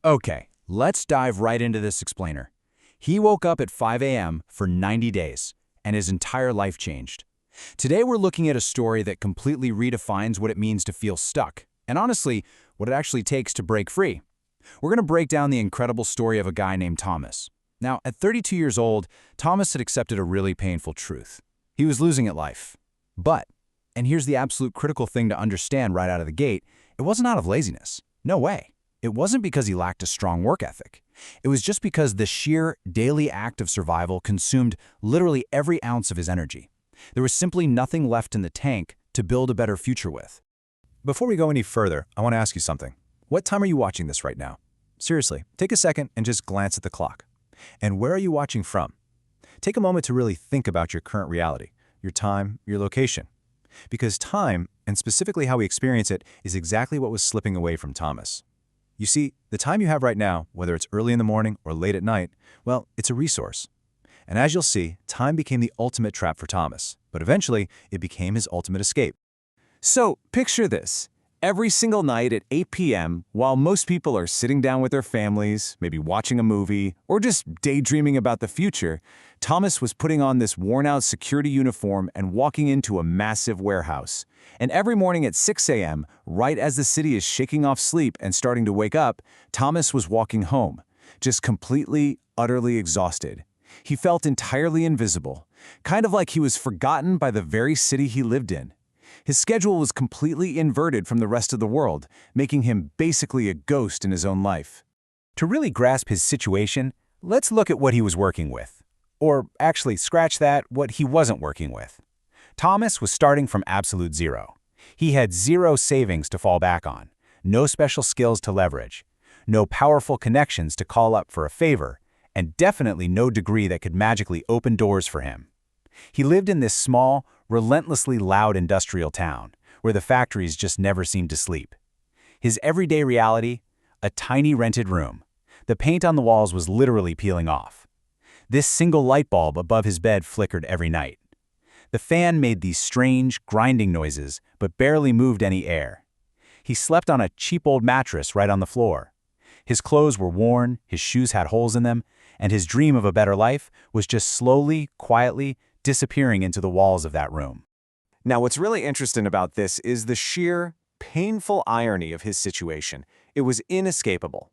Okay, let's dive right into this explainer. He woke up at 5 a.m. for 90 days, and his entire life changed. Today we're looking at a story that completely redefines what it means to feel stuck, and honestly, what it actually takes to break free. We're going to break down the incredible story of a guy named Thomas. Now, at 32 years old, Thomas had accepted a really painful truth. He was losing at life. But, and here's the absolute critical thing to understand right out of the gate, it wasn't out of laziness. No way. It wasn't because he lacked a strong work ethic. It was just because the sheer daily act of survival consumed literally every ounce of his energy. There was simply nothing left in the tank to build a better future with. Before we go any further, I want to ask you something. What time are you watching this right now? Seriously, take a second and just glance at the clock. And where are you watching from? Take a moment to really think about your current reality, your time, your location. Because time, and specifically how we experience it, is exactly what was slipping away from Thomas. You see, the time you have right now, whether it's early in the morning or late at night, well, it's a resource. And as you'll see, time became the ultimate trap for Thomas, but eventually it became his ultimate escape. So, picture this. Every single night at 8 p.m., while most people are sitting down with their families, maybe watching a movie, or just daydreaming about the future, Thomas was putting on this worn-out security uniform and walking into a massive warehouse. And every morning at 6 a.m., right as the city is shaking off sleep and starting to wake up, Thomas was walking home, just completely, utterly exhausted. He felt entirely invisible, kind of like he was forgotten by the very city he lived in. His schedule was completely inverted from the rest of the world, making him basically a ghost in his own life. To really grasp his situation, let's look at what he was working with. Or actually, scratch that, what he wasn't working with. Thomas was starting from absolute zero. He had zero savings to fall back on, no special skills to leverage, no powerful connections to call up for a favor, and definitely no degree that could magically open doors for him. He lived in this small, relentlessly loud industrial town, where the factories just never seemed to sleep. His everyday reality? A tiny rented room. The paint on the walls was literally peeling off. This single light bulb above his bed flickered every night. The fan made these strange, grinding noises, but barely moved any air. He slept on a cheap old mattress right on the floor. His clothes were worn, his shoes had holes in them, and his dream of a better life was just slowly, quietly, disappearing into the walls of that room. Now, what's really interesting about this is the sheer, painful irony of his situation. It was inescapable.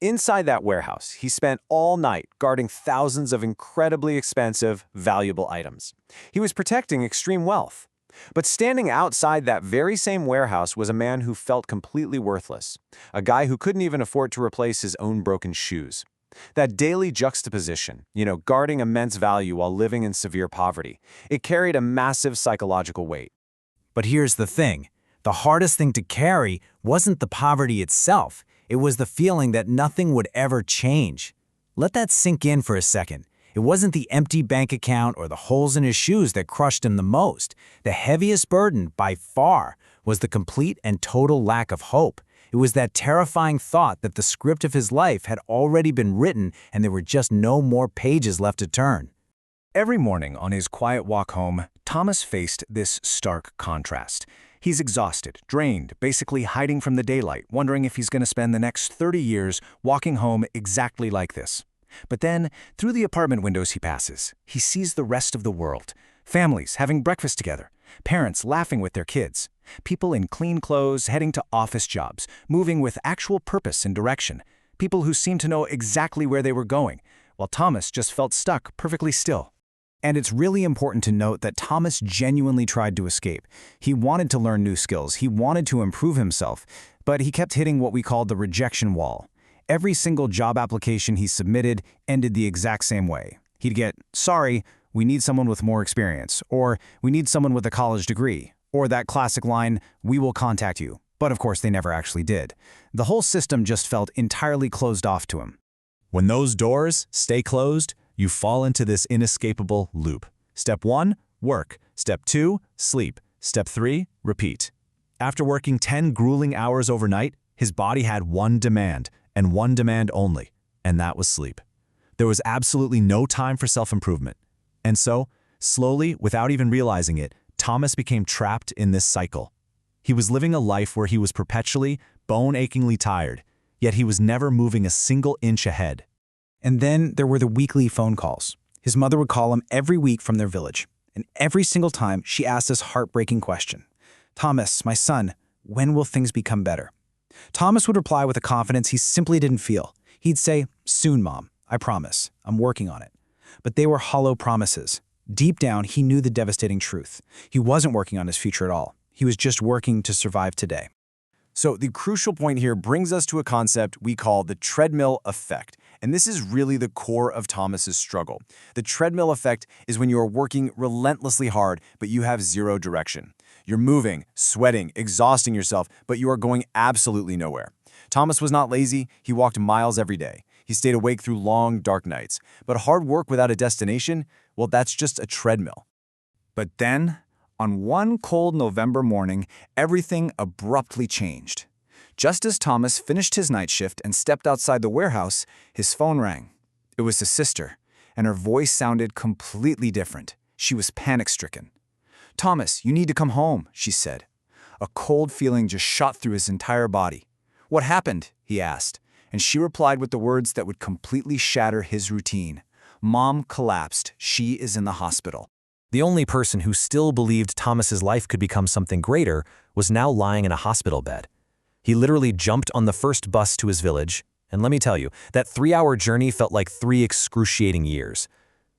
Inside that warehouse, he spent all night guarding thousands of incredibly expensive, valuable items. He was protecting extreme wealth. But standing outside that very same warehouse was a man who felt completely worthless, a guy who couldn't even afford to replace his own broken shoes. That daily juxtaposition, guarding immense value while living in severe poverty, it carried a massive psychological weight. But here's the thing. The hardest thing to carry wasn't the poverty itself. It was the feeling that nothing would ever change. Let that sink in for a second. It wasn't the empty bank account or the holes in his shoes that crushed him the most. The heaviest burden, by far, was the complete and total lack of hope. It was that terrifying thought that the script of his life had already been written and there were just no more pages left to turn. Every morning on his quiet walk home, Thomas faced this stark contrast. He's exhausted, drained, basically hiding from the daylight, wondering if he's going to spend the next 30 years walking home exactly like this. But then, through the apartment windows he passes, he sees the rest of the world. Families having breakfast together, parents laughing with their kids, people in clean clothes heading to office jobs, moving with actual purpose and direction, people who seemed to know exactly where they were going, while Thomas just felt stuck perfectly still. And it's really important to note that Thomas genuinely tried to escape. He wanted to learn new skills, he wanted to improve himself, but he kept hitting what we call the rejection wall. Every single job application he submitted ended the exact same way. He'd get, "Sorry, we need someone with more experience," or "We need someone with a college degree," or that classic line, "We will contact you." But of course they never actually did. The whole system just felt entirely closed off to him. When those doors stay closed, you fall into this inescapable loop. Step 1, work. Step 2, sleep. Step 3, repeat. After working 10 grueling hours overnight, his body had one demand, and one demand only, and that was sleep. There was absolutely no time for self-improvement. And so, slowly, without even realizing it, Thomas became trapped in this cycle. He was living a life where he was perpetually, bone-achingly tired, yet he was never moving a single inch ahead. And then there were the weekly phone calls. His mother would call him every week from their village. And every single time, she asked this heartbreaking question. "Thomas, my son, when will things become better?" Thomas would reply with a confidence he simply didn't feel. He'd say, "Soon, Mom, I promise. I'm working on it." But they were hollow promises. Deep down, he knew the devastating truth. He wasn't working on his future at all. He was just working to survive today. So the crucial point here brings us to a concept we call the treadmill effect. And this is really the core of Thomas's struggle. The treadmill effect is when you are working relentlessly hard, but you have zero direction. You're moving, sweating, exhausting yourself, but you are going absolutely nowhere. Thomas was not lazy. He walked miles every day. He stayed awake through long, dark nights. But hard work without a destination, well, that's just a treadmill. But then, on one cold November morning, everything abruptly changed. Just as Thomas finished his night shift and stepped outside the warehouse, his phone rang. It was his sister, and her voice sounded completely different. She was panic-stricken. "Thomas, you need to come home," she said. A cold feeling just shot through his entire body. "What happened?" he asked, and she replied with the words that would completely shatter his routine. "Mom collapsed. She is in the hospital." The only person who still believed Thomas's life could become something greater was now lying in a hospital bed. He literally jumped on the first bus to his village, and let me tell you, that 3-hour journey felt like 3 excruciating years.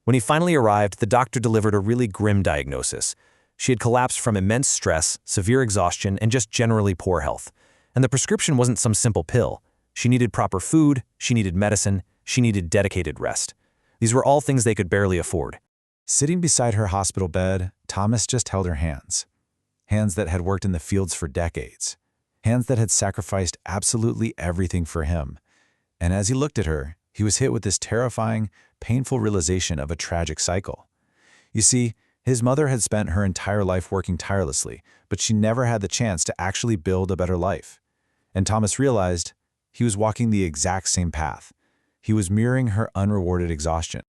When he finally arrived, the doctor delivered a really grim diagnosis. She had collapsed from immense stress, severe exhaustion, and just generally poor health. And the prescription wasn't some simple pill. She needed proper food, she needed medicine, she needed dedicated rest. These were all things they could barely afford. Sitting beside her hospital bed, Thomas just held her hands. Hands that had worked in the fields for decades. Hands that had sacrificed absolutely everything for him. And as he looked at her, he was hit with this terrifying, painful realization of a tragic cycle. You see, his mother had spent her entire life working tirelessly, but she never had the chance to actually build a better life. And Thomas realized he was walking the exact same path. He was mirroring her unrewarded exhaustion.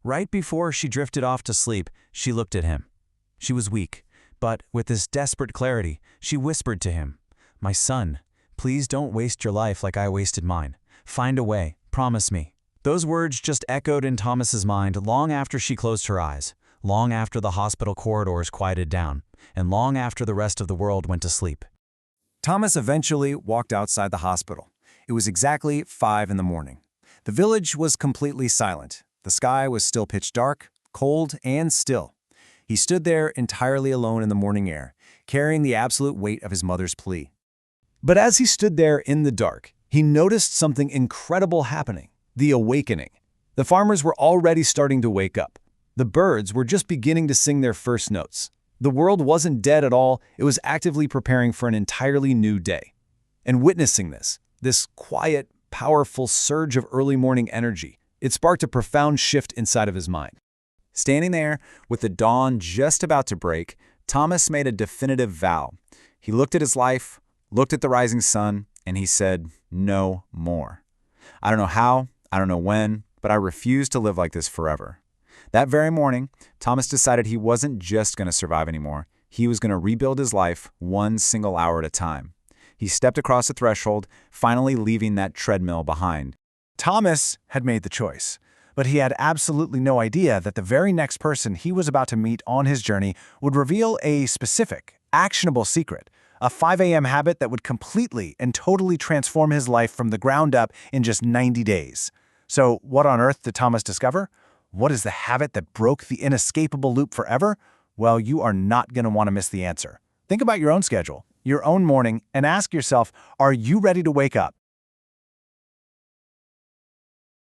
Right before she drifted off to sleep, she looked at him. She was weak, but with this desperate clarity, she whispered to him, "My son, please don't waste your life like I wasted mine. Find a way, promise me." Those words just echoed in Thomas's mind long after she closed her eyes, long after the hospital corridors quieted down, and long after the rest of the world went to sleep. Thomas eventually walked outside the hospital. It was exactly 5 in the morning. The village was completely silent. The sky was still pitch dark, cold, and still. He stood there entirely alone in the morning air, carrying the absolute weight of his mother's plea. But as he stood there in the dark, he noticed something incredible happening, the awakening. The farmers were already starting to wake up. The birds were just beginning to sing their first notes. The world wasn't dead at all, it was actively preparing for an entirely new day. And witnessing this quiet, powerful surge of early morning energy, it sparked a profound shift inside of his mind. Standing there, with the dawn just about to break, Thomas made a definitive vow. He looked at his life, looked at the rising sun, and he said, "No more. I don't know how, I don't know when, but I refuse to live like this forever." That very morning, Thomas decided he wasn't just going to survive anymore. He was going to rebuild his life one single hour at a time. He stepped across the threshold, finally leaving that treadmill behind. Thomas had made the choice, but he had absolutely no idea that the very next person he was about to meet on his journey would reveal a specific, actionable secret, a 5 a.m. habit that would completely and totally transform his life from the ground up in just 90 days. So what on earth did Thomas discover? What is the habit that broke the inescapable loop forever? Well, you are not going to want to miss the answer. Think about your own schedule, your own morning, and ask yourself, are you ready to wake up,